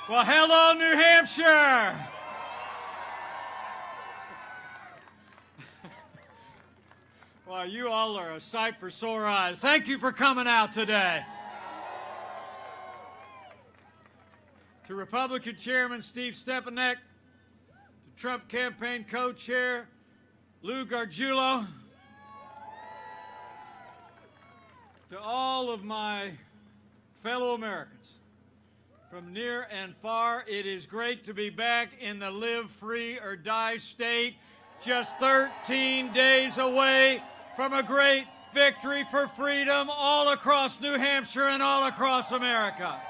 Well, hello, New Hampshire. Well, you all are a sight for sore eyes. Thank you for coming out today. To Republican Chairman Steve Stepanek, to Trump campaign co-chair Lou Gargiulo, to all of my fellow Americans, from near and far, it is great to be back in the live free or die state, just 13 days away from a great victory for freedom all across New Hampshire and all across America.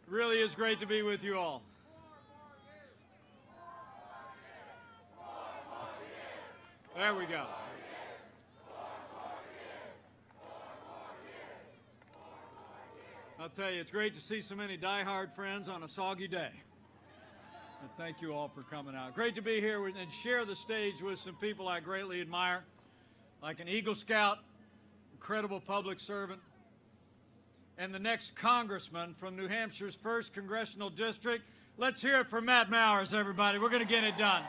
It really is great to be with you all. There we go. I'll tell you, it's great to see so many diehard friends on a soggy day. And thank you all for coming out. Great to be here and share the stage with some people I greatly admire, like an Eagle Scout, incredible public servant, and the next congressman from New Hampshire's 1st Congressional District. Let's hear it for Matt Mowers, everybody. We're going to get it done.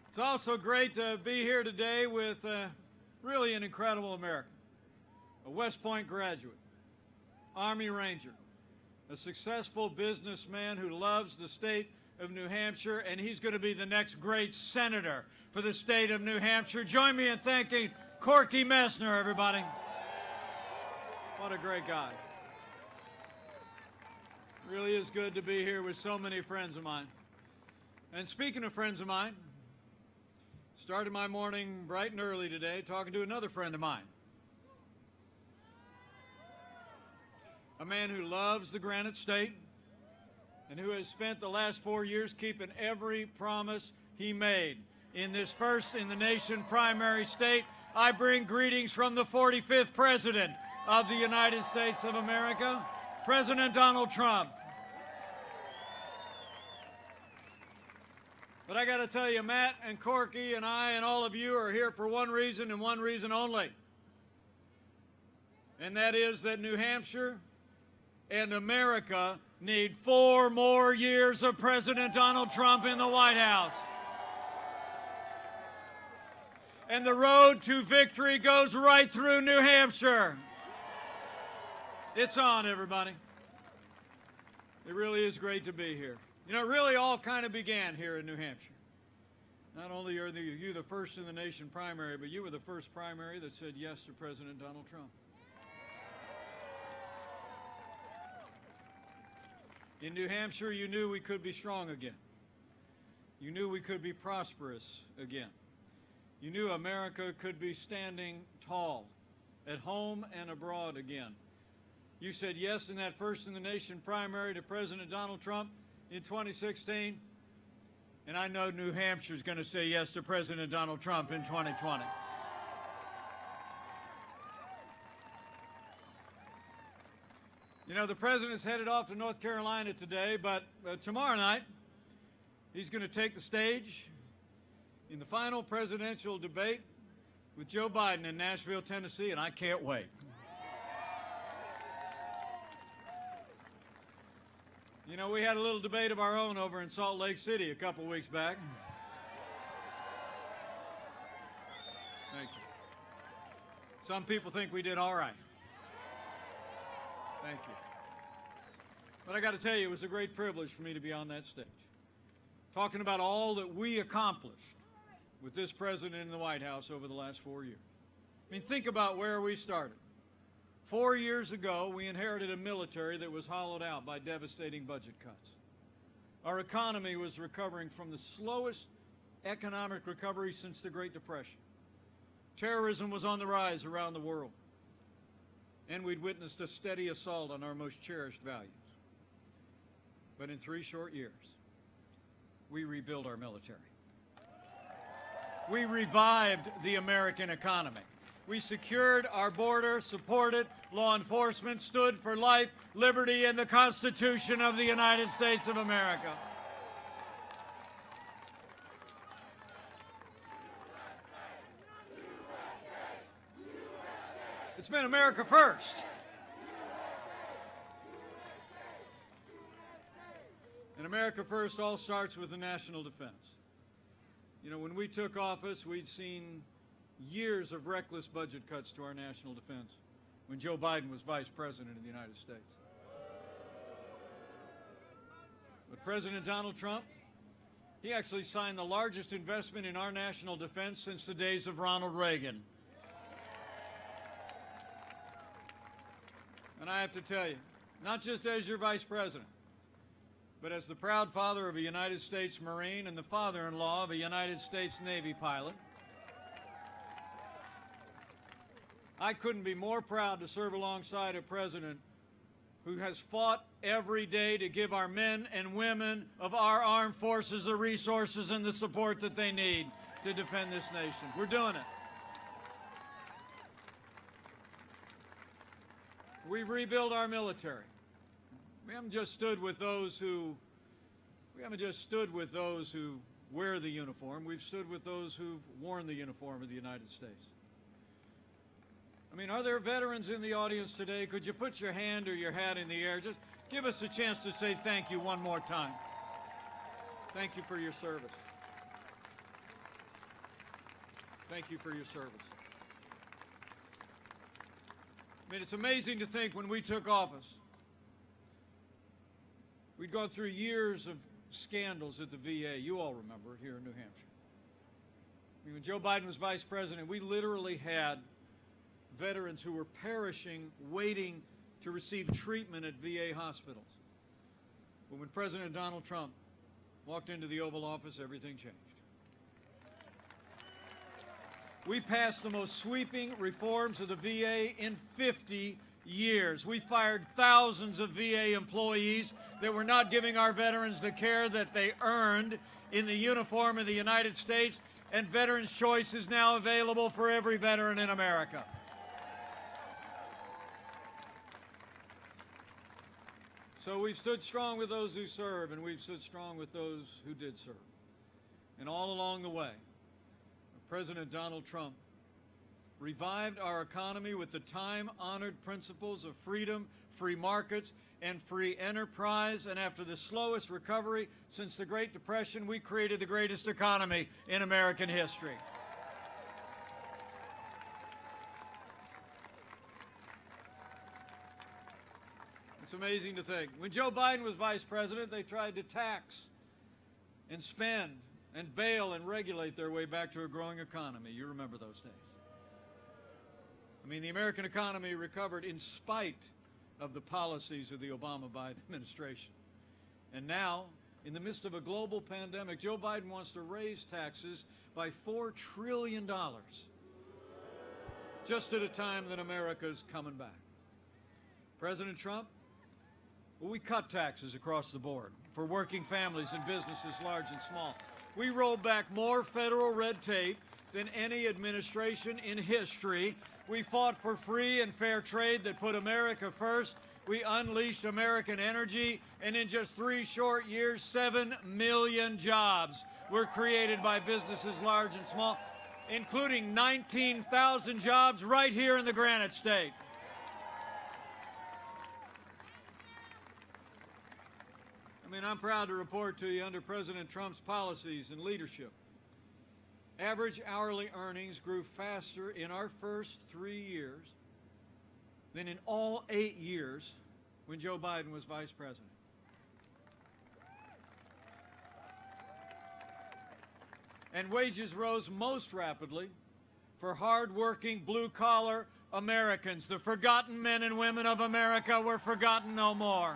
It's also great to be here today with really an incredible American, a West Point graduate, Army Ranger, a successful businessman who loves the state of New Hampshire, and he's going to be the next great senator for the state of New Hampshire. Join me in thanking Corky Messner, everybody. What a great guy. Really is good to be here with so many friends of mine. And speaking of friends of mine, started my morning bright and early today talking to another friend of mine. A man who loves the Granite State and who has spent the last 4 years keeping every promise he made. In this first in the nation primary state, I bring greetings from the 45th President of the United States of America, President Donald Trump. But I got to tell you, Matt and Corky and I and all of you are here for one reason and one reason only. And that is that New Hampshire and America need 4 more years of President Donald Trump in the White House. And the road to victory goes right through New Hampshire. It's on, everybody. It really is great to be here. You know, it really all kind of began here in New Hampshire. Not only are you the first in the nation primary, but you were the first primary that said yes to President Donald Trump. In New Hampshire, you knew we could be strong again. You knew we could be prosperous again. You knew America could be standing tall at home and abroad again. You said yes in that first in the nation primary to President Donald Trump in 2016, and I know New Hampshire's going to say yes to President Donald Trump in 2020. You know, the president's headed off to North Carolina today, but tomorrow night he's going to take the stage in the final presidential debate with Joe Biden in Nashville, Tennessee, and I can't wait. You know, we had a little debate of our own over in Salt Lake City a couple weeks back. Thank you. Some people think we did all right. Thank you. But I got to tell you, it was a great privilege for me to be on that stage, talking about all that we accomplished with this president in the White House over the last 4 years. I mean, think about where we started. 4 years ago, we inherited a military that was hollowed out by devastating budget cuts. Our economy was recovering from the slowest economic recovery since the Great Depression. Terrorism was on the rise around the world, and we'd witnessed a steady assault on our most cherished values. But in 3 short years, we rebuilt our military. We revived the American economy. We secured our border, supported law enforcement, stood for life, liberty, and the Constitution of the United States of America. It's been America first. And America first all starts with the national defense. You know, when we took office, we'd seen years of reckless budget cuts to our national defense when Joe Biden was vice president of the United States. But President Donald Trump, he actually signed the largest investment in our national defense since the days of Ronald Reagan. And I have to tell you, not just as your vice president, but as the proud father of a United States Marine and the father-in-law of a United States Navy pilot, I couldn't be more proud to serve alongside a president who has fought every day to give our men and women of our armed forces the resources and the support that they need to defend this nation. We're doing it. We've rebuilt our military. We haven't just stood with those who wear the uniform. We've stood with those who've worn the uniform of the United States. I mean, are there veterans in the audience today? Could you put your hand or your hat in the air? Just give us a chance to say thank you one more time. Thank you for your service. Thank you for your service. I mean, it's amazing to think when we took office, we'd gone through years of scandals at the VA. You all remember it here in New Hampshire. I mean, when Joe Biden was vice president, we literally had veterans who were perishing, waiting to receive treatment at VA hospitals. But when President Donald Trump walked into the Oval Office, everything changed. We passed the most sweeping reforms of the VA in 50 years. We fired thousands of VA employees that were not giving our veterans the care that they earned in the uniform of the United States, and Veterans Choice is now available for every veteran in America. So we've stood strong with those who serve, and we've stood strong with those who did serve. And all along the way, President Donald Trump revived our economy with the time-honored principles of freedom, free markets, and free enterprise. And after the slowest recovery since the Great Depression, we created the greatest economy in American history. It's amazing to think. When Joe Biden was vice president, they tried to tax and spend and bail and regulate their way back to a growing economy. You remember those days. I mean, the American economy recovered in spite of the policies of the Obama-Biden administration. And now, in the midst of a global pandemic, Joe Biden wants to raise taxes by $4 trillion just at a time that America's coming back. President Trump, well, we cut taxes across the board for working families and businesses large and small. We rolled back more federal red tape than any administration in history. We fought for free and fair trade that put America first. We unleashed American energy, and in just 3 short years, 7 million jobs were created by businesses large and small, including 19,000 jobs right here in the Granite State. I mean, I'm proud to report to you, under President Trump's policies and leadership, average hourly earnings grew faster in our first 3 years than in all 8 years when Joe Biden was vice president. And wages rose most rapidly for hard-working, blue-collar Americans. The forgotten men and women of America were forgotten no more.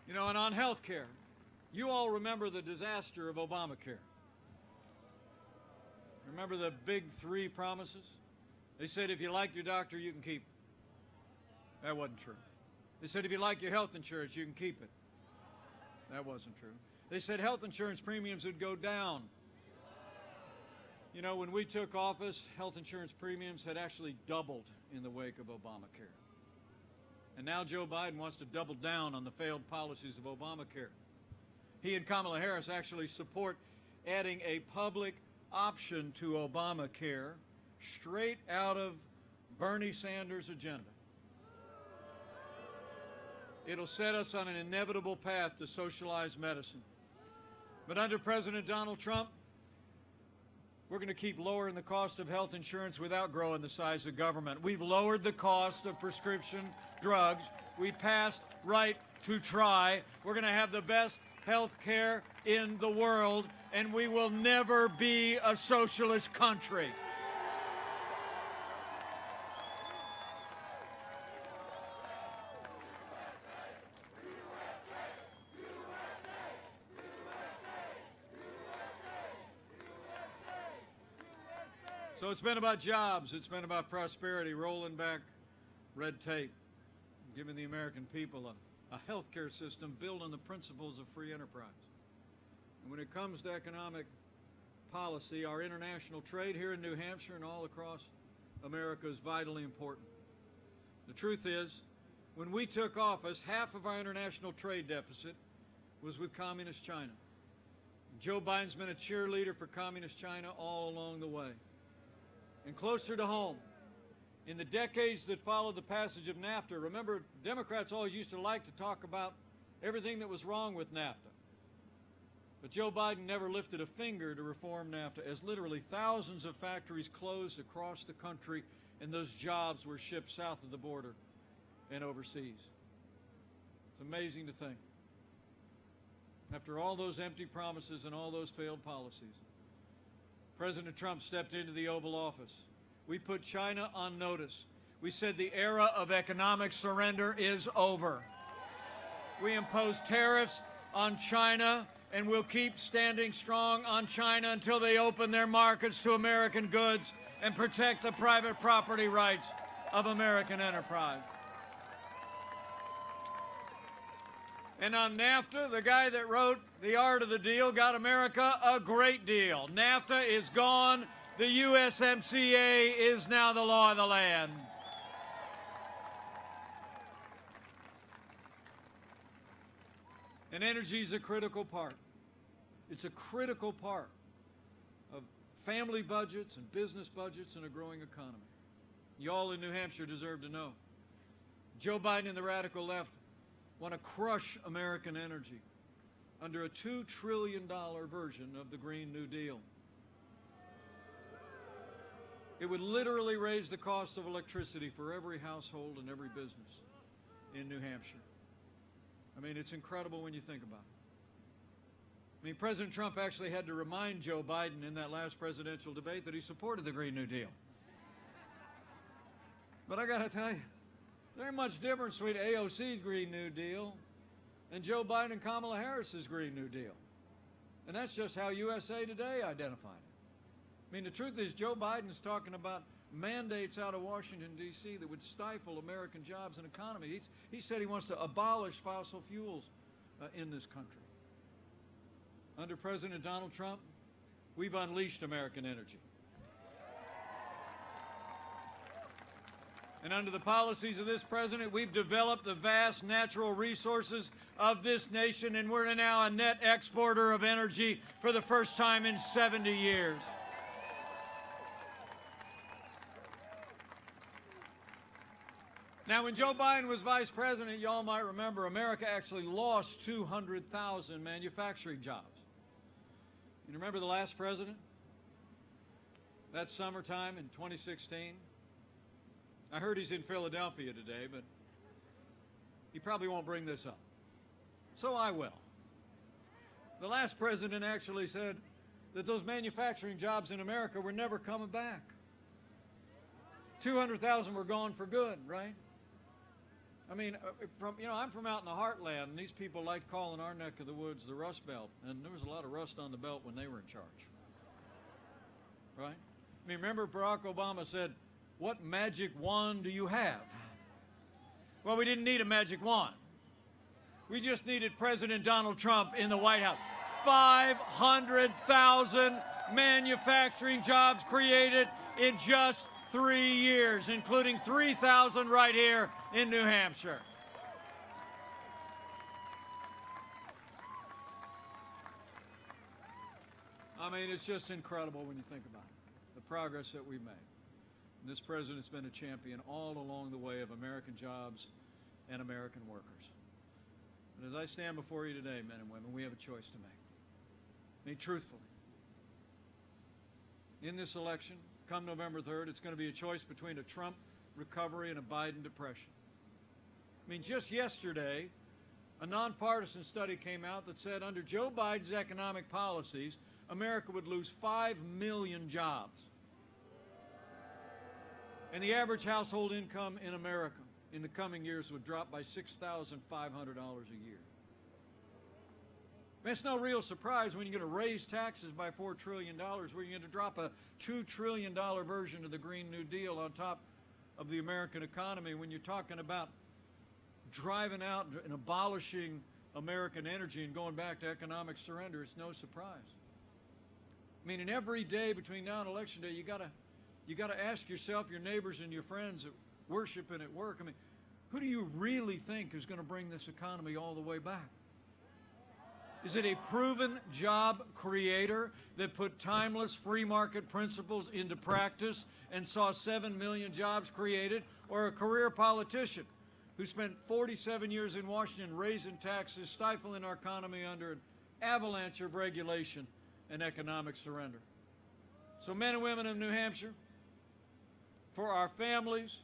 You know, and on health care, you all remember the disaster of Obamacare. Remember the big 3 promises? They said if you like your doctor, you can keep it. That wasn't true. They said if you like your health insurance, you can keep it. That wasn't true. They said health insurance premiums would go down. You know, when we took office, health insurance premiums had actually doubled in the wake of Obamacare. And now Joe Biden wants to double down on the failed policies of Obamacare. He and Kamala Harris actually support adding a public option to Obamacare straight out of Bernie Sanders' agenda. It'll set us on an inevitable path to socialized medicine. But under President Donald Trump, we're going to keep lowering the cost of health insurance without growing the size of government. We've lowered the cost of prescription drugs. We passed Right to Try. We're going to have the best health care in the world, and we will never be a socialist country. So it's been about jobs, it's been about prosperity, rolling back red tape, giving the American people a health care system built on the principles of free enterprise. And when it comes to economic policy, our international trade here in New Hampshire and all across America is vitally important. The truth is, when we took office, half of our international trade deficit was with Communist China. Joe Biden's been a cheerleader for Communist China all along the way. And closer to home, in the decades that followed the passage of NAFTA, remember, Democrats always used to like to talk about everything that was wrong with NAFTA. But Joe Biden never lifted a finger to reform NAFTA, as literally thousands of factories closed across the country and those jobs were shipped south of the border and overseas. It's amazing to think. After all those empty promises and all those failed policies, President Trump stepped into the Oval Office. We put China on notice. We said the era of economic surrender is over. We imposed tariffs on China, and we'll keep standing strong on China until they open their markets to American goods and protect the private property rights of American enterprise. And on NAFTA, the guy that wrote The Art of the Deal got America a great deal. NAFTA is gone. The USMCA is now the law of the land. And energy is a critical part. It's a critical part of family budgets and business budgets and a growing economy. Y'all in New Hampshire deserve to know. Joe Biden and the radical left want to crush American energy under a $2 trillion version of the Green New Deal. It would literally raise the cost of electricity for every household and every business in New Hampshire. I mean, it's incredible when you think about it. I mean, President Trump actually had to remind Joe Biden in that last presidential debate that he supported the Green New Deal. But I got to tell you, there ain't much difference between AOC's Green New Deal and Joe Biden and Kamala Harris's Green New Deal. And that's just how USA Today identified it. I mean, the truth is, Joe Biden's talking about mandates out of Washington, D.C. that would stifle American jobs and economy. He said he wants to abolish fossil fuels in this country. Under President Donald Trump, we've unleashed American energy. And under the policies of this president, we've developed the vast natural resources of this nation, and we're now a net exporter of energy for the first time in 70 years. Now, when Joe Biden was vice president, y'all might remember, America actually lost 200,000 manufacturing jobs. You remember the last president? That summertime in 2016? I heard he's in Philadelphia today, but he probably won't bring this up. So I will. The last president actually said that those manufacturing jobs in America were never coming back. 200,000 were gone for good, right? I mean, I'm from out in the heartland, and these people liked calling our neck of the woods the Rust Belt, and there was a lot of rust on the belt when they were in charge, right? I mean, remember Barack Obama said, "What magic wand do you have?" Well, we didn't need a magic wand. We just needed President Donald Trump in the White House. 500,000 manufacturing jobs created in just 3 years, including 3,000 right here in New Hampshire. I mean, it's just incredible when you think about it, the progress that we've made. And this president's been a champion all along the way of American jobs and American workers. And as I stand before you today, men and women, we have a choice to make. I mean, truthfully, in this election, come November 3rd, it's going to be a choice between a Trump recovery and a Biden depression. I mean, just yesterday, a nonpartisan study came out that said under Joe Biden's economic policies, America would lose 5 million jobs. And the average household income in America in the coming years would drop by $6,500 a year. It's no real surprise when you're going to raise taxes by $4 trillion, where you're going to drop a $2 trillion version of the Green New Deal on top of the American economy, when you're talking about driving out and abolishing American energy and going back to economic surrender. It's no surprise. I mean, in every day between now and Election Day, you gotta ask yourself, your neighbors and your friends at worship and at work, I mean, who do you really think is going to bring this economy all the way back? Is it a proven job creator that put timeless free market principles into practice and saw 7 million jobs created, or a career politician who spent 47 years in Washington raising taxes, stifling our economy under an avalanche of regulation and economic surrender? So men and women of New Hampshire, for our families,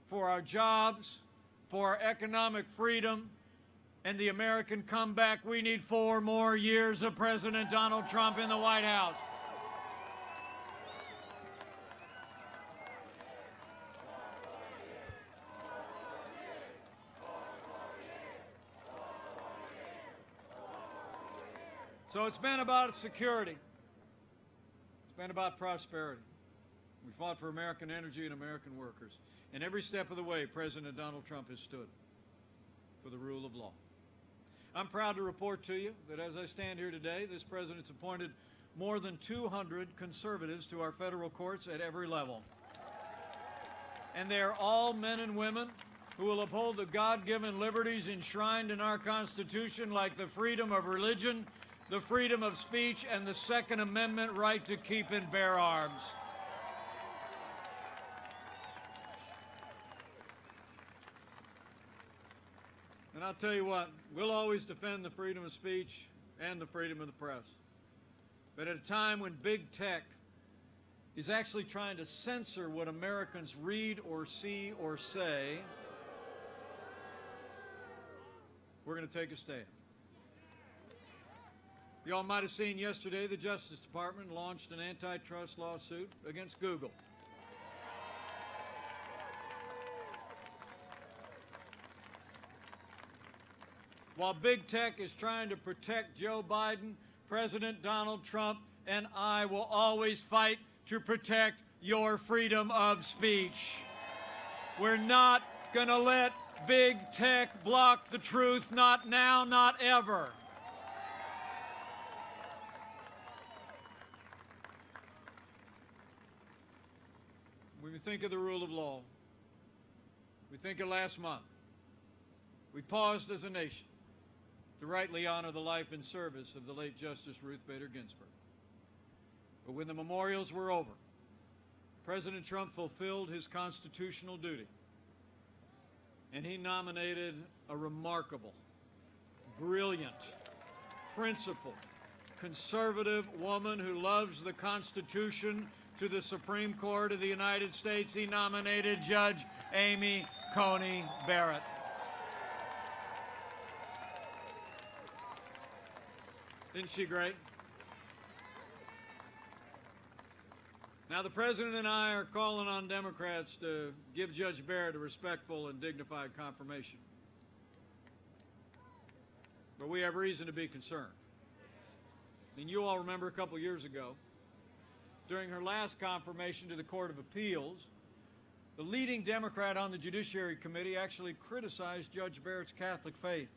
for our jobs, for our economic freedom, and the American comeback, we need 4 more years of President Donald Trump in the White House. So it's been about security. It's been about prosperity. We fought for American energy and American workers. And every step of the way, President Donald Trump has stood for the rule of law. I'm proud to report to you that as I stand here today, this president's appointed more than 200 conservatives to our federal courts at every level. And they are all men and women who will uphold the God-given liberties enshrined in our Constitution, like the freedom of religion, the freedom of speech, and the Second Amendment right to keep and bear arms. And I'll tell you what, we'll always defend the freedom of speech and the freedom of the press. But at a time when big tech is actually trying to censor what Americans read or see or say, we're going to take a stand. You all might have seen yesterday the Justice Department launched an antitrust lawsuit against Google. While big tech is trying to protect Joe Biden, President Donald Trump and I will always fight to protect your freedom of speech. We're not going to let big tech block the truth, not now, not ever. When we think of the rule of law, we think of last month. We paused as a nation to rightly honor the life and service of the late Justice Ruth Bader Ginsburg. But when the memorials were over, President Trump fulfilled his constitutional duty, and he nominated a remarkable, brilliant, principled, conservative woman who loves the Constitution to the Supreme Court of the United States. He nominated Judge Amy Coney Barrett. Isn't she great? Now, the President and I are calling on Democrats to give Judge Barrett a respectful and dignified confirmation. But we have reason to be concerned. I mean, you all remember a couple years ago, during her last confirmation to the Court of Appeals, the leading Democrat on the Judiciary Committee actually criticized Judge Barrett's Catholic faith.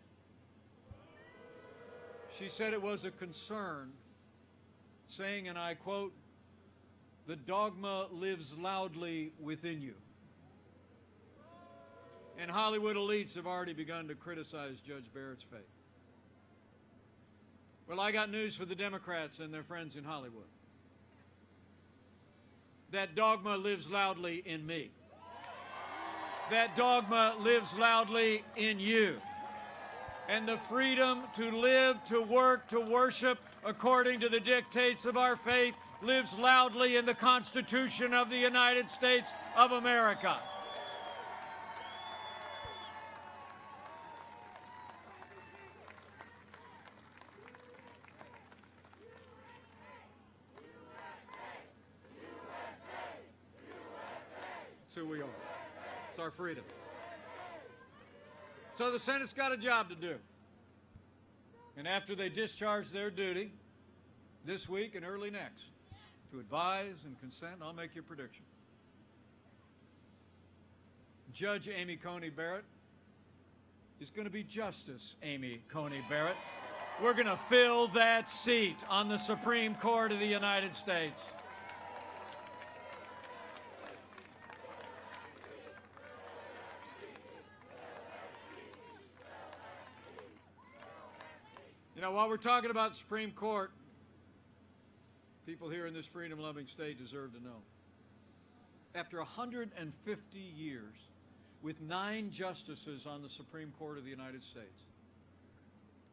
She said it was a concern, saying, and I quote, "The dogma lives loudly within you." And Hollywood elites have already begun to criticize Judge Barrett's faith. Well, I got news for the Democrats and their friends in Hollywood. That dogma lives loudly in me. That dogma lives loudly in you. And the freedom to live, to work, to worship according to the dictates of our faith lives loudly in the Constitution of the United States of America. It's who we are. It's our freedom. So the Senate's got a job to do. And after they discharge their duty this week and early next to advise and consent, I'll make you a prediction. Judge Amy Coney Barrett is going to be Justice Amy Coney Barrett. We're going to fill that seat on the Supreme Court of the United States. You know, while we're talking about the Supreme Court, people here in this freedom-loving state deserve to know. After 150 years, with 9 justices on the Supreme Court of the United States,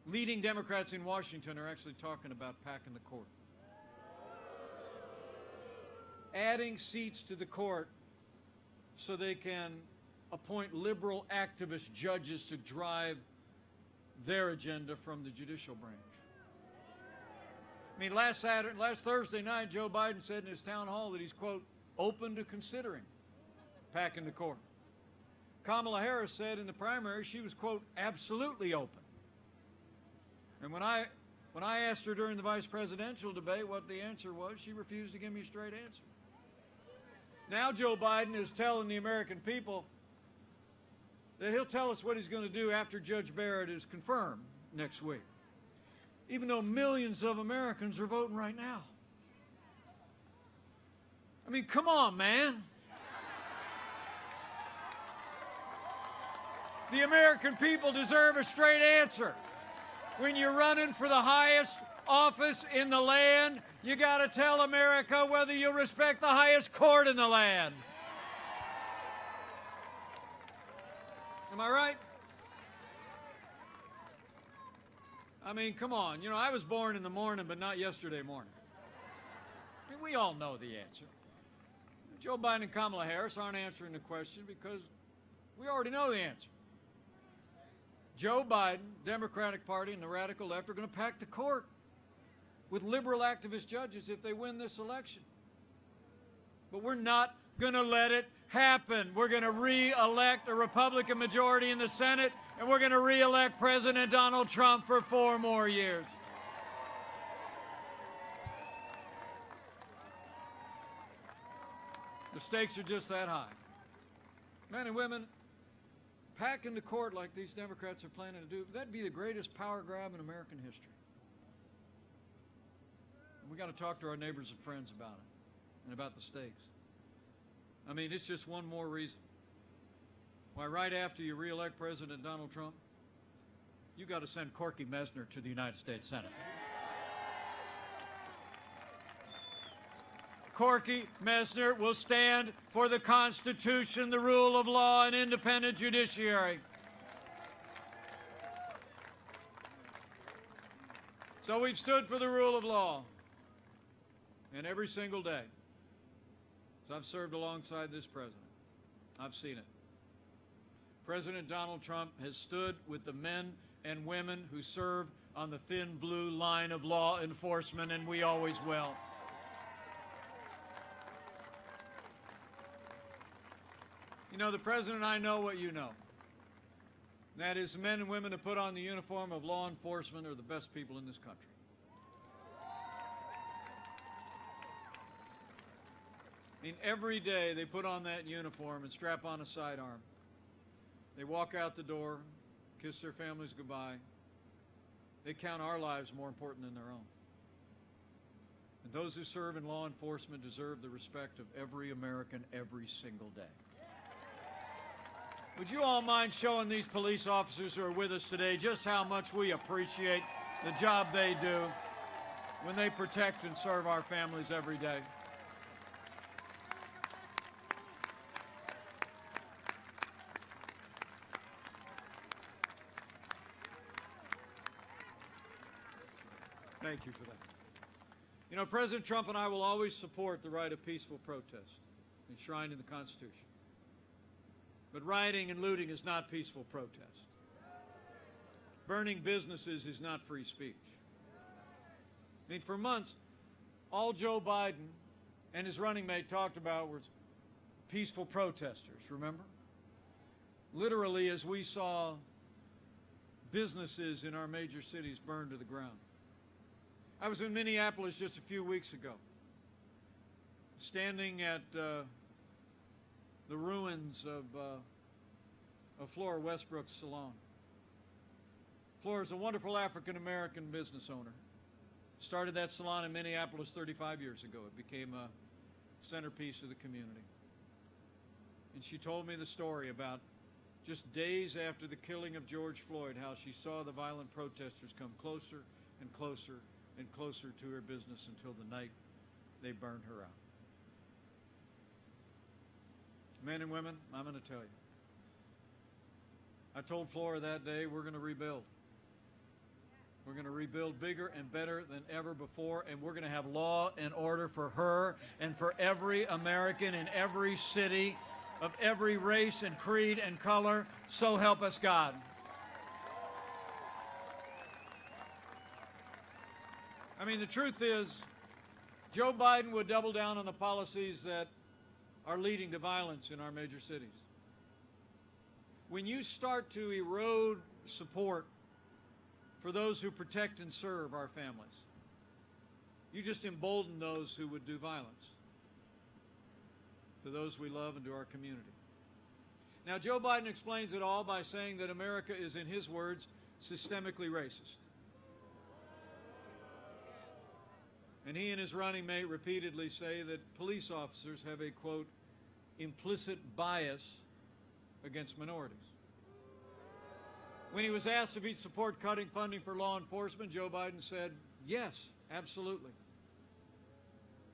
leading Democrats in Washington are actually talking about packing the court. Adding seats to the court so they can appoint liberal activist judges to drive their agenda from the judicial branch. I mean, last Thursday night, Joe Biden said in his town hall that he's, quote, open to considering packing the court. Kamala Harris said in the primary she was, quote, absolutely open. And when I asked her during the vice presidential debate what the answer was, she refused to give me a straight answer. Now Joe Biden is telling the American people that he'll tell us what he's going to do after Judge Barrett is confirmed next week, even though millions of Americans are voting right now. I mean, come on, man. The American people deserve a straight answer. When you're running for the highest office in the land, you got to tell America whether you respect the highest court in the land. Am I right? I mean, come on. You know, I was born in the morning, but not yesterday morning. I mean, we all know the answer. Joe Biden and Kamala Harris aren't answering the question because we already know the answer. Joe Biden, Democratic Party, and the radical left are going to pack the court with liberal activist judges if they win this election. But we're not going to let it happen. We're going to re-elect a Republican majority in the Senate, and we're going to re-elect President Donald Trump for 4 more years. The stakes are just that high. Men and women, packing the court like these Democrats are planning to do, that'd be the greatest power grab in American history. And we got to talk to our neighbors and friends about it and about the stakes. I mean, it's just one more reason why right after you re-elect President Donald Trump, you got to send Corky Messner to the United States Senate. Corky Messner will stand for the Constitution, the rule of law, and independent judiciary. So we've stood for the rule of law. And every single day, as I've served alongside this president, I've seen it. President Donald Trump has stood with the men and women who serve on the thin blue line of law enforcement, and we always will. You know, the president and I know what you know. And that is, the men and women who put on the uniform of law enforcement are the best people in this country. I mean, every day they put on that uniform and strap on a sidearm. They walk out the door, kiss their families goodbye. They count our lives more important than their own. And those who serve in law enforcement deserve the respect of every American every single day. Would you all mind showing these police officers who are with us today just how much we appreciate the job they do when they protect and serve our families every day. Thank you for that. You know, President Trump and I will always support the right of peaceful protest enshrined in the Constitution. But rioting and looting is not peaceful protest. Burning businesses is not free speech. I mean, for months, all Joe Biden and his running mate talked about was peaceful protesters, remember? Literally, as we saw businesses in our major cities burned to the ground. I was in Minneapolis just a few weeks ago, standing at the ruins of Flora Westbrook's salon. Flora is a wonderful African-American business owner. Started that salon in Minneapolis 35 years ago. It became a centerpiece of the community. And she told me the story about just days after the killing of George Floyd, how she saw the violent protesters come closer and closer and closer to her business until the night they burned her out. Men and women, I'm going to tell you. I told Flora that day, we're going to rebuild. We're going to rebuild bigger and better than ever before, and we're going to have law and order for her and for every American in every city of every race and creed and color. So help us God. I mean, the truth is, Joe Biden would double down on the policies that are leading to violence in our major cities. When you start to erode support for those who protect and serve our families, you just embolden those who would do violence to those we love and to our community. Now, Joe Biden explains it all by saying that America is, in his words, systemically racist. And he and his running mate repeatedly say that police officers have a, quote, implicit bias against minorities. When he was asked if he'd support cutting funding for law enforcement, Joe Biden said, yes, absolutely.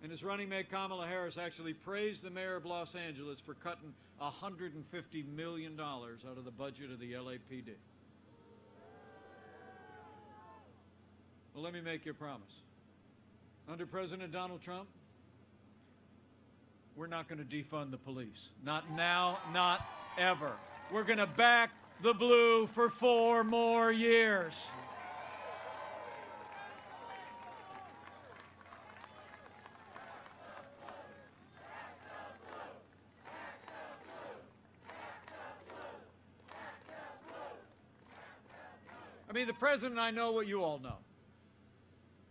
And his running mate Kamala Harris actually praised the mayor of Los Angeles for cutting $150 million out of the budget of the LAPD. Well, let me make you a promise. Under President Donald Trump, we're not going to defund the police. Not now, not ever. We're going to back the blue for 4 more years. I mean, the president and I know what you all know.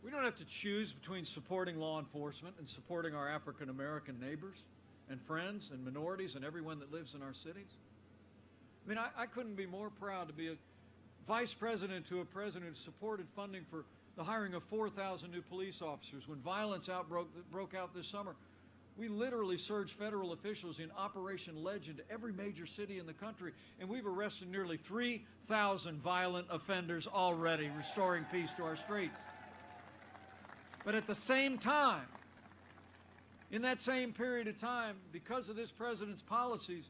We don't have to choose between supporting law enforcement and supporting our African-American neighbors and friends and minorities and everyone that lives in our cities. I mean, I couldn't be more proud to be a vice president to a president who supported funding for the hiring of 4,000 new police officers. When violence broke out this summer, we literally surged federal officials in Operation Legend to every major city in the country, and we've arrested nearly 3,000 violent offenders already, restoring peace to our streets. But at the same time, in that same period of time, because of this president's policies,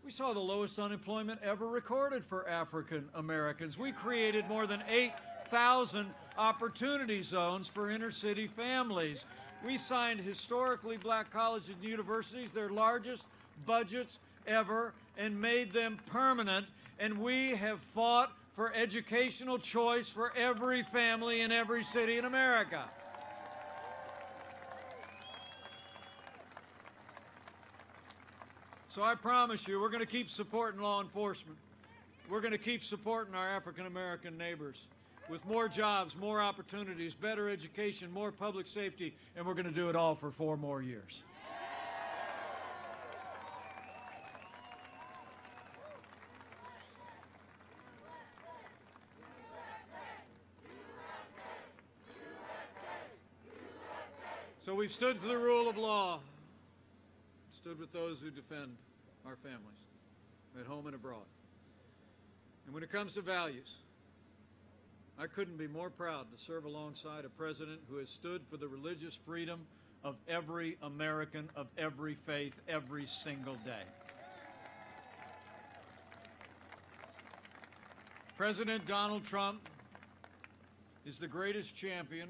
we saw the lowest unemployment ever recorded for African Americans. We created more than 8,000 opportunity zones for inner city families. We signed historically black colleges and universities, their largest budgets ever, and made them permanent. And we have fought for educational choice for every family in every city in America. So I promise you, we're going to keep supporting law enforcement. We're going to keep supporting our African-American neighbors with more jobs, more opportunities, better education, more public safety, and we're going to do it all for 4 more years. So we've stood for the rule of law, stood with those who defend our families at home and abroad. And when it comes to values, I couldn't be more proud to serve alongside a president who has stood for the religious freedom of every American of every faith every single day. President Donald Trump is the greatest champion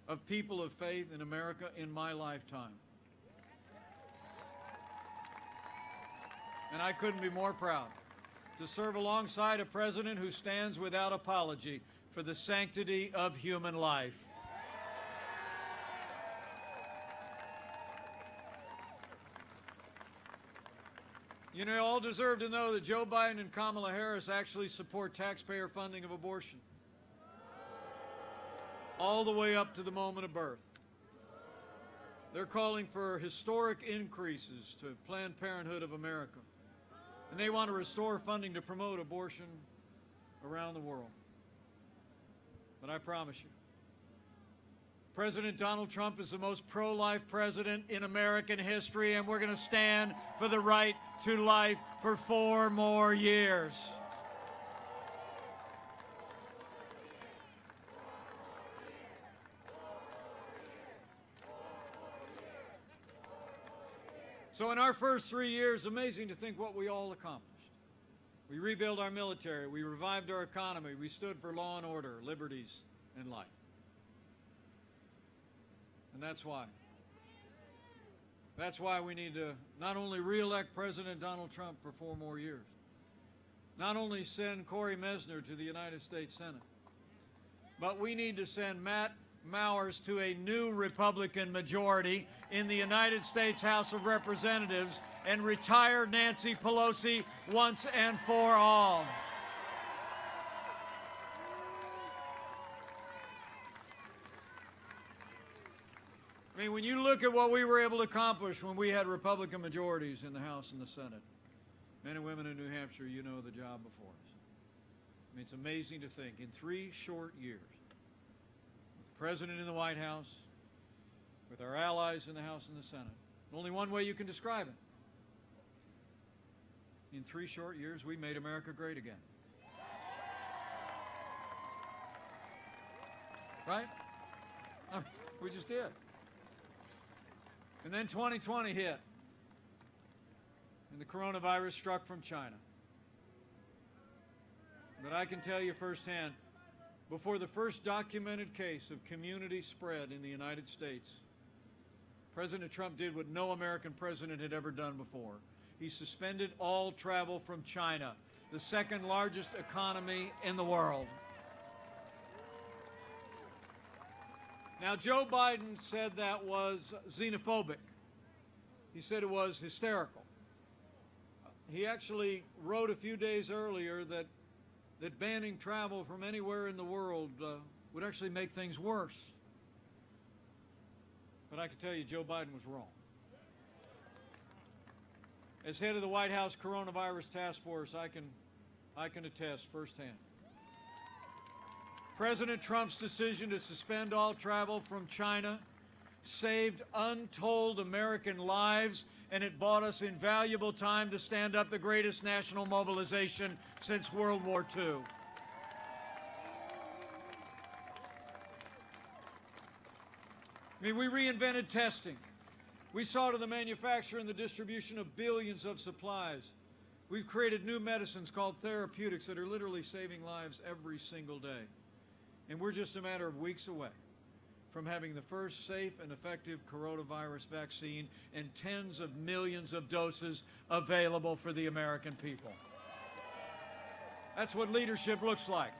of people of faith in America in my lifetime. And I couldn't be more proud to serve alongside a president who stands without apology for the sanctity of human life. You know, all deserve to know that Joe Biden and Kamala Harris actually support taxpayer funding of abortion, all the way up to the moment of birth. They're calling for historic increases to Planned Parenthood of America. And they want to restore funding to promote abortion around the world. But I promise you, President Donald Trump is the most pro-life president in American history, and we're going to stand for the right to life for 4 more years. So in our first 3 years, amazing to think what we all accomplished. We rebuilt our military, we revived our economy, we stood for law and order, liberties, and life. And that's why. That's why we need to not only re-elect President Donald Trump for 4 more years, not only send Cory Mesner to the United States Senate, but we need to send Matt Mowers to a new Republican majority in the United States House of Representatives and retire Nancy Pelosi once and for all. I mean, when you look at what we were able to accomplish when we had Republican majorities in the House and the Senate, men and women in New Hampshire, you know the job before us. I mean, it's amazing to think in 3 short years, with the President in the White House, with our allies in the House and the Senate, only one way you can describe it. In 3 short years, we made America great again. Right? I mean, we just did. And then 2020 hit, and the coronavirus struck from China. But I can tell you firsthand, before the first documented case of community spread in the United States, President Trump did what no American president had ever done before. He suspended all travel from China, the 2nd largest economy in the world. Now, Joe Biden said that was xenophobic. He said it was hysterical. He actually wrote a few days earlier that banning travel from anywhere in the world would actually make things worse. But I can tell you, Joe Biden was wrong. As head of the White House Coronavirus Task Force, I can attest firsthand. President Trump's decision to suspend all travel from China saved untold American lives, and it bought us invaluable time to stand up the greatest national mobilization since World War II. I mean, we reinvented testing. We saw to the manufacture and the distribution of billions of supplies. We've created new medicines called therapeutics that are literally saving lives every single day. And we're just a matter of weeks away from having the first safe and effective coronavirus vaccine and tens of millions of doses available for the American people. That's what leadership looks like.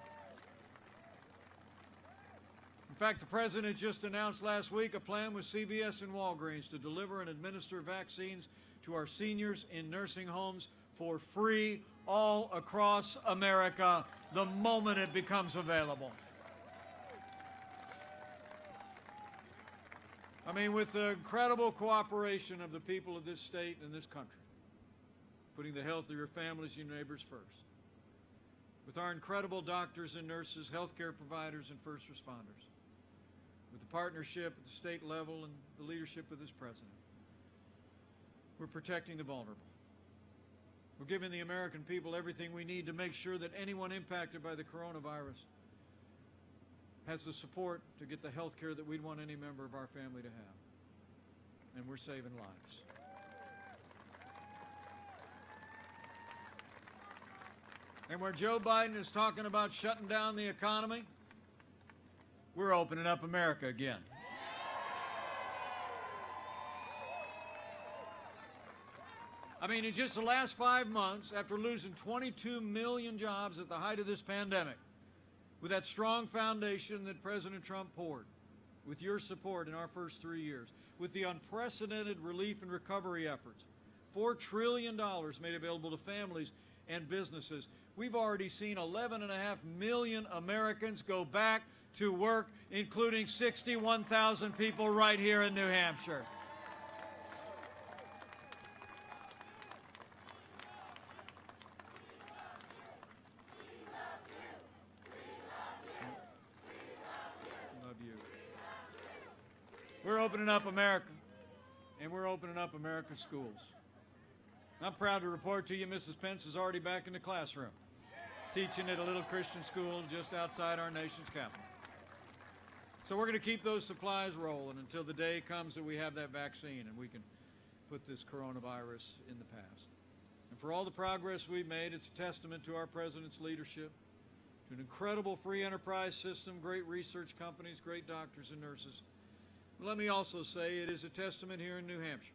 In fact, the President just announced last week a plan with CVS and Walgreens to deliver and administer vaccines to our seniors in nursing homes for free all across America the moment it becomes available. I mean, with the incredible cooperation of the people of this state and this country, putting the health of your families and your neighbors first, with our incredible doctors and nurses, healthcare providers, and first responders, with the partnership at the state level and the leadership of this president, we're protecting the vulnerable. We're giving the American people everything we need to make sure that anyone impacted by the coronavirus has the support to get the health care that we'd want any member of our family to have. And we're saving lives. And where Joe Biden is talking about shutting down the economy, we're opening up America again. I mean, in just the last 5 months, after losing 22 million jobs at the height of this pandemic, with that strong foundation that President Trump poured, with your support in our first 3 years, with the unprecedented relief and recovery efforts, $4 trillion made available to families and businesses, we've already seen 11.5 million Americans go back to work, including 61,000 people right here in New Hampshire. We're opening up America, and we're opening up America's schools. I'm proud to report to you Mrs. Pence is already back in the classroom, teaching at a little Christian school just outside our nation's capital. So we're going to keep those supplies rolling until the day comes that we have that vaccine and we can put this coronavirus in the past. And for all the progress we've made, it's a testament to our president's leadership, to an incredible free enterprise system, great research companies, great doctors and nurses. Let me also say it is a testament here in New Hampshire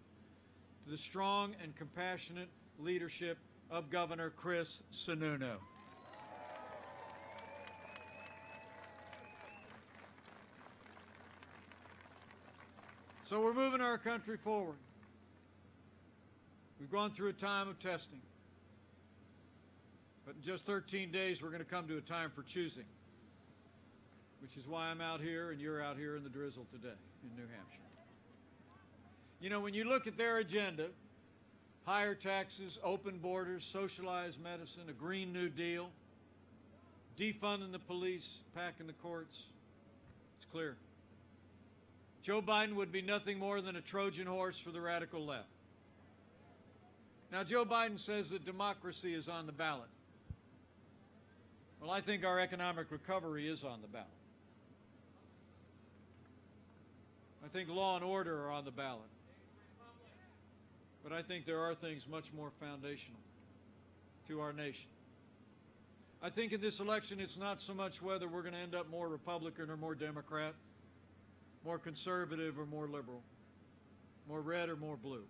to the strong and compassionate leadership of Governor Chris Sununu. So we're moving our country forward. We've gone through a time of testing. But in just 13 days, we're going to come to a time for choosing, which is why I'm out here and you're out here in the drizzle today in New Hampshire. You know, when you look at their agenda, higher taxes, open borders, socialized medicine, a Green New Deal, defunding the police, packing the courts, it's clear. Joe Biden would be nothing more than a Trojan horse for the radical left. Now, Joe Biden says that democracy is on the ballot. Well, I think our economic recovery is on the ballot. I think law and order are on the ballot. But I think there are things much more foundational to our nation. I think in this election it's not so much whether we're going to end up more Republican or more Democrat, more conservative or more liberal, more red or more blue.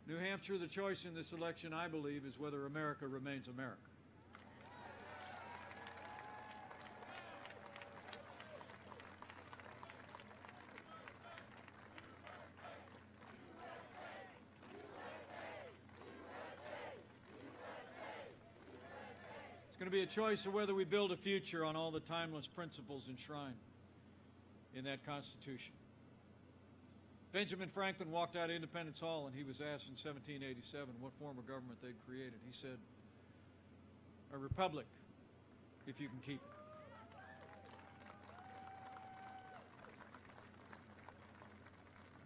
New Hampshire, the choice in this election, I believe, is whether America remains America. It's going to be a choice of whether we build a future on all the timeless principles enshrined in that Constitution. Benjamin Franklin walked out of Independence Hall and he was asked in 1787 what form of government they'd created. He said, "A republic, if you can keep it."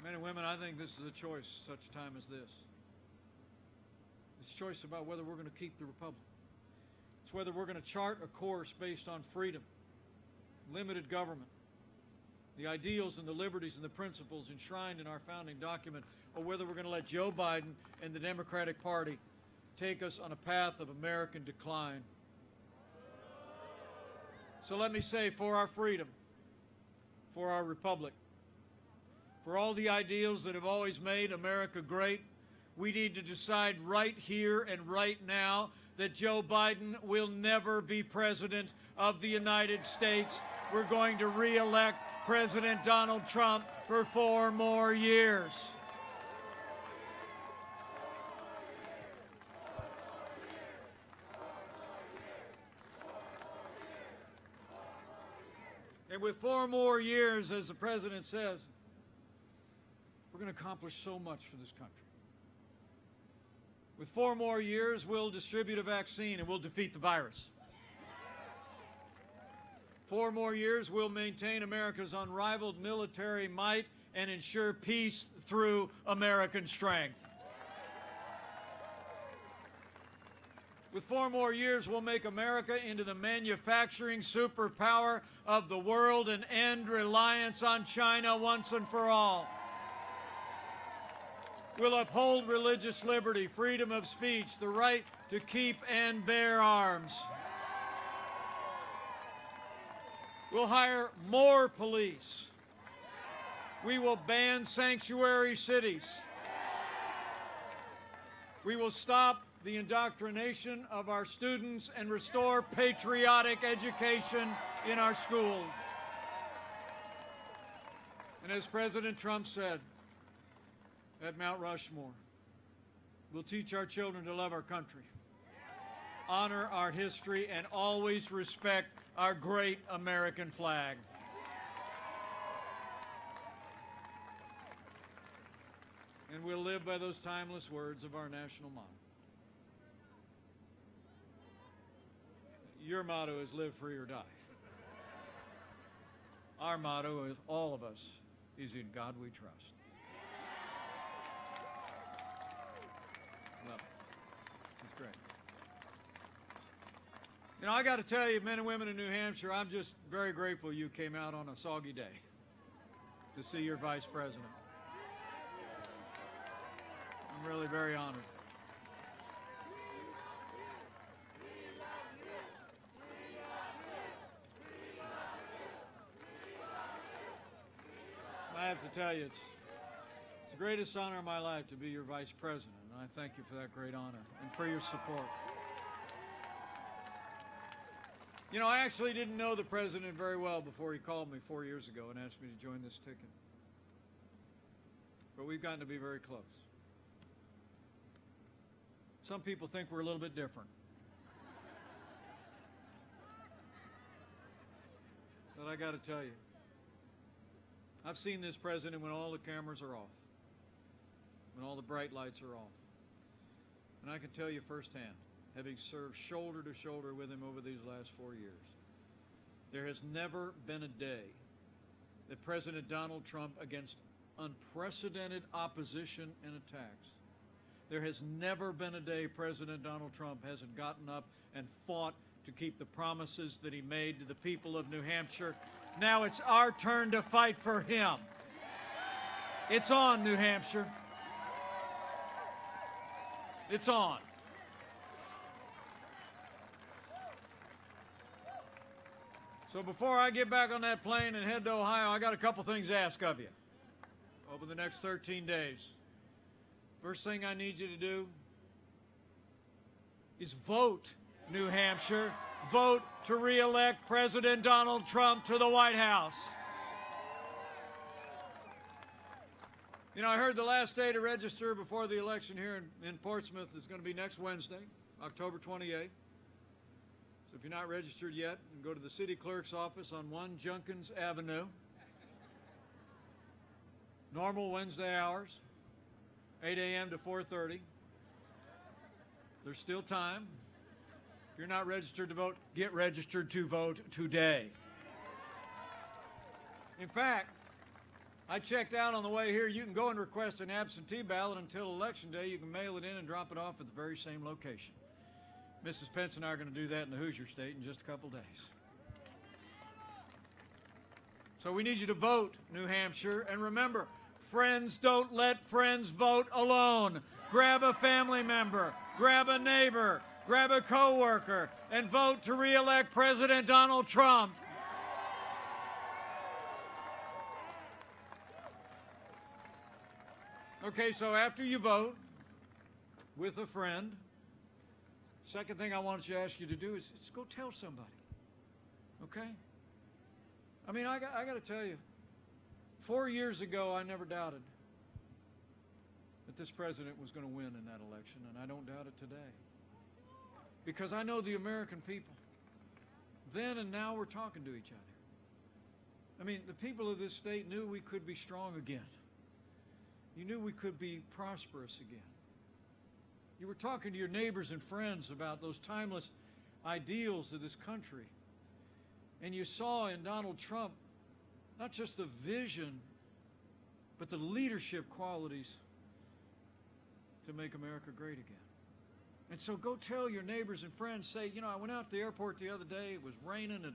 Men and women, I think this is a choice such a time as this. It's a choice about whether we're going to keep the republic. It's whether we're going to chart a course based on freedom, limited government, the ideals and the liberties and the principles enshrined in our founding document, or whether we're going to let Joe Biden and the Democratic Party take us on a path of American decline. So let me say, for our freedom, for our republic, for all the ideals that have always made America great, we need to decide right here and right now that Joe Biden will never be president of the United States. We're going to re-elect President Donald Trump for 4 more years. And with 4 more years, as the president says, we're going to accomplish so much for this country. With 4 more years, we'll distribute a vaccine and we'll defeat the virus. 4 more years, we'll maintain America's unrivaled military might and ensure peace through American strength. With 4 more years, we'll make America into the manufacturing superpower of the world and end reliance on China once and for all. We'll uphold religious liberty, freedom of speech, the right to keep and bear arms. We'll hire more police. We will ban sanctuary cities. We will stop the indoctrination of our students and restore patriotic education in our schools. And as President Trump said at Mount Rushmore, we'll teach our children to love our country, honor our history, and always respect our great American flag. And we'll live by those timeless words of our national motto. Your motto is live free or die. Our motto is all of us is in God we trust. Love it. It's great. You know, I got to tell you, men and women in New Hampshire, I'm just very grateful you came out on a soggy day to see your vice president. I'm really very honored. I have to tell you, it's the greatest honor of my life to be your vice president, and I thank you for that great honor and for your support. You know, I actually didn't know the president very well before he called me 4 years ago and asked me to join this ticket. But we've gotten to be very close. Some people think we're a little bit different. But I got to tell you, I've seen this president when all the cameras are off, when all the bright lights are off. And I can tell you firsthand, having served shoulder to shoulder with him over these last 4 years, there has never been a day that President Donald Trump, against unprecedented opposition and attacks, there has never been a day President Donald Trump hasn't gotten up and fought to keep the promises that he made to the people of New Hampshire. Now it's our turn to fight for him. It's on, New Hampshire. It's on. So before I get back on that plane and head to Ohio, I got a couple things to ask of you over the next 13 days. First thing I need you to do is vote, New Hampshire. Vote to re-elect President Donald Trump to the White House. You know, I heard the last day to register before the election here in Portsmouth is going to be next Wednesday, October 28th. So if you're not registered yet, go to the city clerk's office on 1 Junkins Avenue. Normal Wednesday hours, 8 a.m. to 4:30. There's still time. If you're not registered to vote, get registered to vote today. In fact, I checked out on the way here. You can go and request an absentee ballot until Election Day. You can mail it in and drop it off at the very same location. Mrs. Pence and I are going to do that in the Hoosier State in just a couple days. So we need you to vote, New Hampshire. And remember, friends don't let friends vote alone. Grab a family member, grab a neighbor, grab a coworker, and vote to re-elect President Donald Trump. Okay, so after you vote with a friend, second thing I want to ask you to do is go tell somebody. Okay? I mean, I got to tell you, 4 years ago, I never doubted that this president was going to win in that election, and I don't doubt it today. Because I know the American people. Then and now we're talking to each other. I mean, the people of this state knew we could be strong again. You knew we could be prosperous again. You were talking to your neighbors and friends about those timeless ideals of this country. And you saw in Donald Trump not just the vision, but the leadership qualities to make America great again. And so go tell your neighbors and friends, say, you know, I went out to the airport the other day, it was raining, and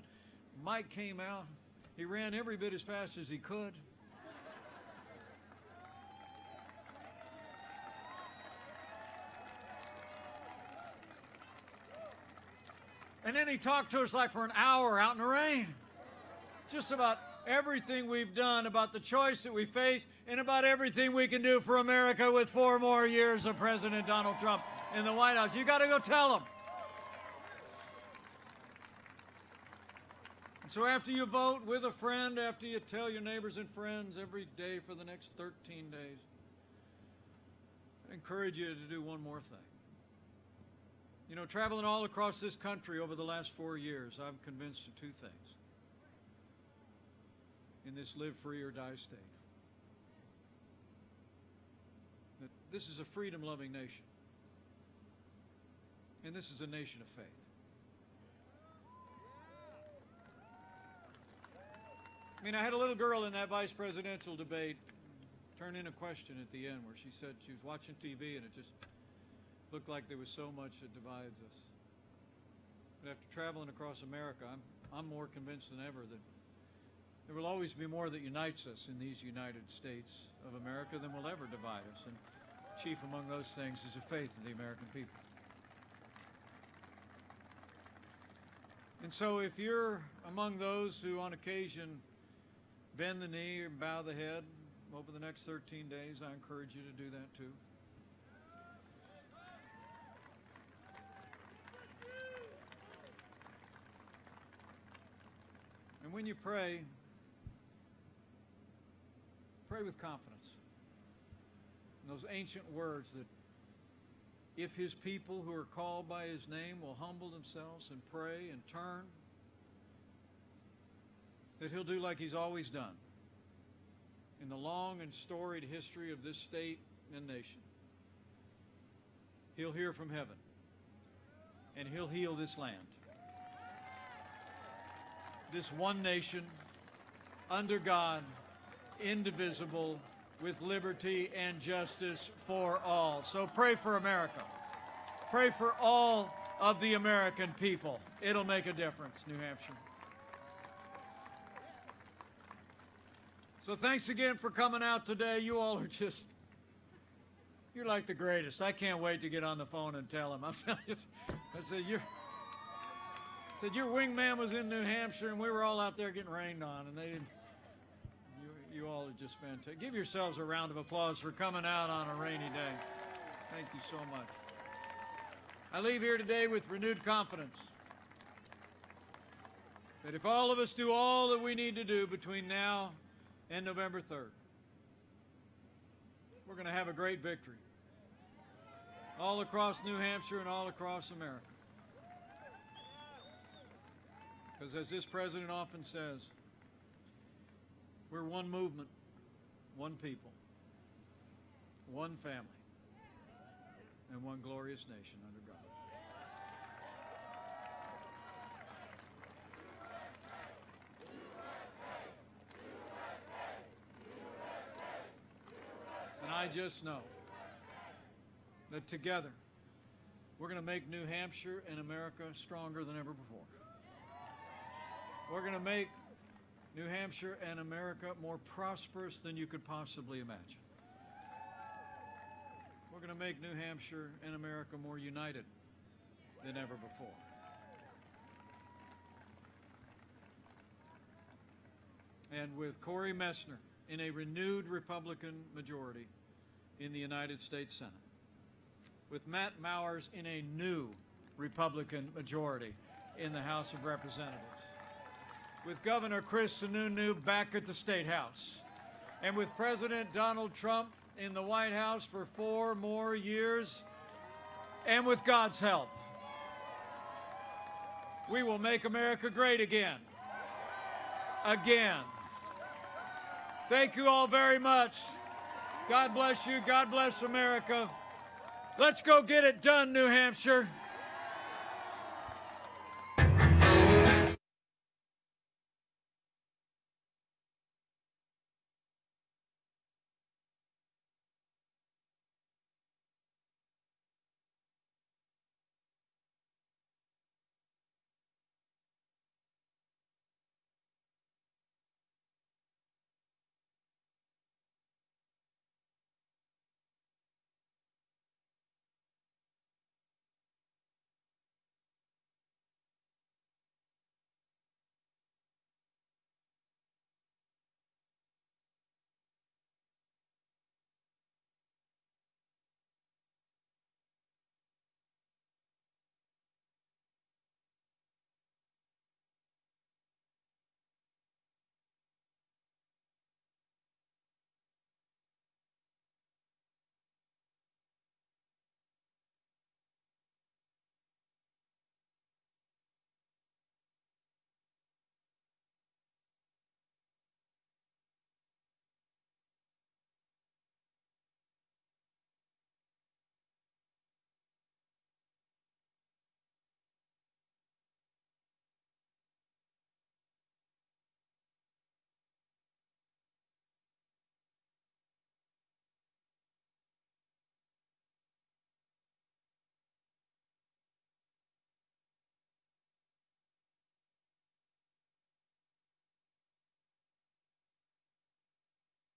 Mike came out. He ran every bit as fast as he could. And then he talked to us like for an hour out in the rain. Just about everything we've done, about the choice that we face, and about everything we can do for America with 4 more years of President Donald Trump in the White House. You got to go tell them. And so after you vote with a friend, after you tell your neighbors and friends every day for the next 13 days, I encourage you to do one more thing. You know, traveling all across this country over the last 4 years, I'm convinced of 2 things in this live free or die state. That this is a freedom-loving nation. And this is a nation of faith. I mean, I had a little girl in that vice presidential debate turn in a question at the end where she said she was watching TV and it just looked like there was so much that divides us. But after traveling across America, I'm more convinced than ever that there will always be more that unites us in these United States of America than will ever divide us. And chief among those things is the faith of the American people. And so if you're among those who on occasion bend the knee or bow the head over the next 13 days, I encourage you to do that too. And when you pray, pray with confidence. And those ancient words that if his people who are called by his name will humble themselves and pray and turn, that he'll do like he's always done in the long and storied history of this state and nation. He'll hear from heaven and he'll heal this land. This one nation, under God, indivisible, with liberty and justice for all. So pray for America. Pray for all of the American people. It'll make a difference, New Hampshire. So thanks again for coming out today. You all are just, you're like the greatest. I can't wait to get on the phone and tell them. I said, your wingman was in New Hampshire, and we were all out there getting rained on, and they didn't. You all are just fantastic. Give yourselves a round of applause for coming out on a rainy day. Thank you so much. I leave here today with renewed confidence that if all of us do all that we need to do between now and November 3rd, we're going to have a great victory all across New Hampshire and all across America. Because as this president often says, we're one movement, one people, one family, and one glorious nation under God. And I just know that together we're going to make New Hampshire and America stronger than ever before. We're going to make New Hampshire and America more prosperous than you could possibly imagine. We're going to make New Hampshire and America more united than ever before. And with Cory Messner in a renewed Republican majority in the United States Senate, with Matt Mowers in a new Republican majority in the House of Representatives, with Governor Chris Sununu back at the State House, and with President Donald Trump in the White House for 4 more years, and with God's help, we will make America great again. Again. Thank you all very much. God bless you. God bless America. Let's go get it done, New Hampshire.